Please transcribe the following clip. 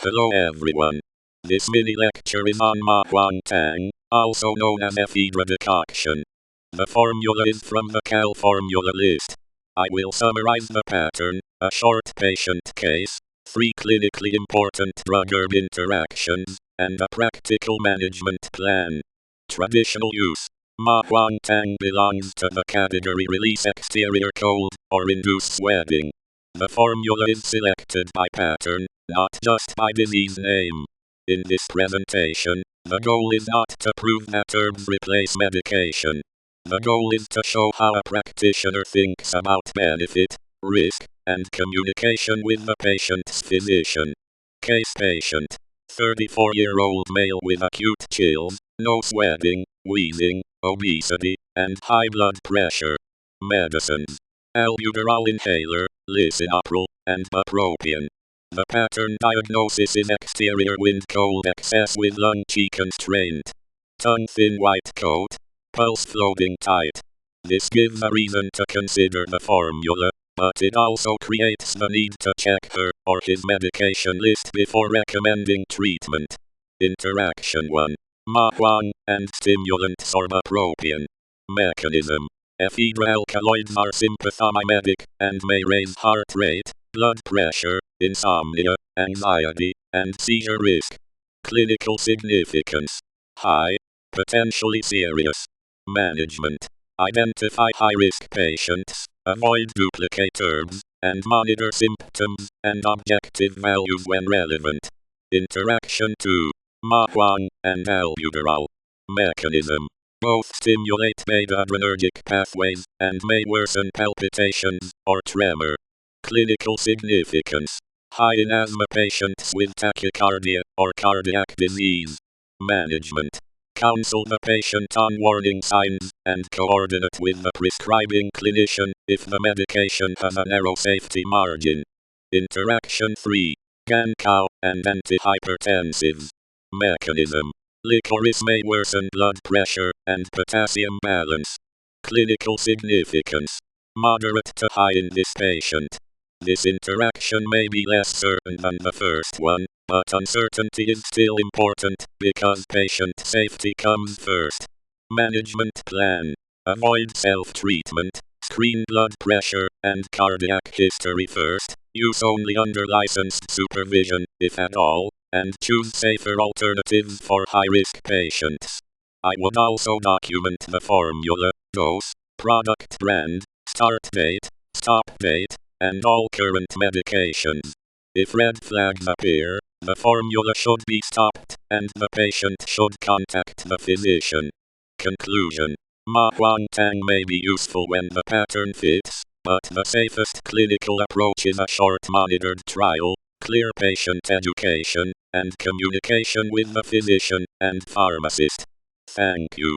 Hello everyone. This mini lecture is on Huang Tang, also known as ephedra decoction. The formula is from the Cal formula list. I will summarize the pattern, a short patient case, 3 clinically important drug-herb interactions, and a practical management plan. Traditional use. Huang Tang belongs to the category release exterior cold or induce sweating. The formula is selected by pattern, not just by disease name. In this presentation, the goal is not to prove that herbs replace medication. The goal is to show how a practitioner thinks about benefit, risk, and communication with the patient's physician. Case patient. 34-year-old male with acute chills, no sweating, wheezing, obesity, and high blood pressure. Medicines. Albuterol inhaler, lisinopril, and bupropion. The pattern diagnosis is exterior wind cold excess with lung qi constraint. Tongue thin white coat, pulse floating tight. This gives a reason to consider the formula, but it also creates the need to check her or his medication list before recommending treatment. Interaction 1. Huang and stimulant bupropion. Mechanism. Ephedra alkaloids are sympathomimetic and may raise heart rate, blood pressure, insomnia, anxiety, and seizure risk. Clinical significance. High. Potentially serious. Management. Identify high-risk patients, avoid duplicate herbs, and monitor symptoms and objective values when relevant. Interaction 2. Huang and albuterol. Mechanism. Both stimulate beta-adrenergic pathways and may worsen palpitations or tremor. Clinical significance. High in asthma patients with tachycardia or cardiac disease. Management. Counsel the patient on warning signs and coordinate with the prescribing clinician if the medication has a narrow safety margin. Interaction 3. Gankao and antihypertensives. Mechanism. Licorice may worsen blood pressure and potassium balance. Clinical significance. Moderate to high in this patient. This interaction may be less certain than the first one, but uncertainty is still important because patient safety comes first. Management plan. Avoid self-treatment, screen blood pressure and cardiac history first, use only under licensed supervision, if at all, and choose safer alternatives for high-risk patients. I would also document the formula, dose, product brand, start date, stop date, and all current medications. If red flags appear, the formula should be stopped, and the patient should contact the physician. Conclusion. Huang Tang may be useful when the pattern fits, but the safest clinical approach is a short monitored trial, clear patient education, and communication with the physician and pharmacist. Thank you.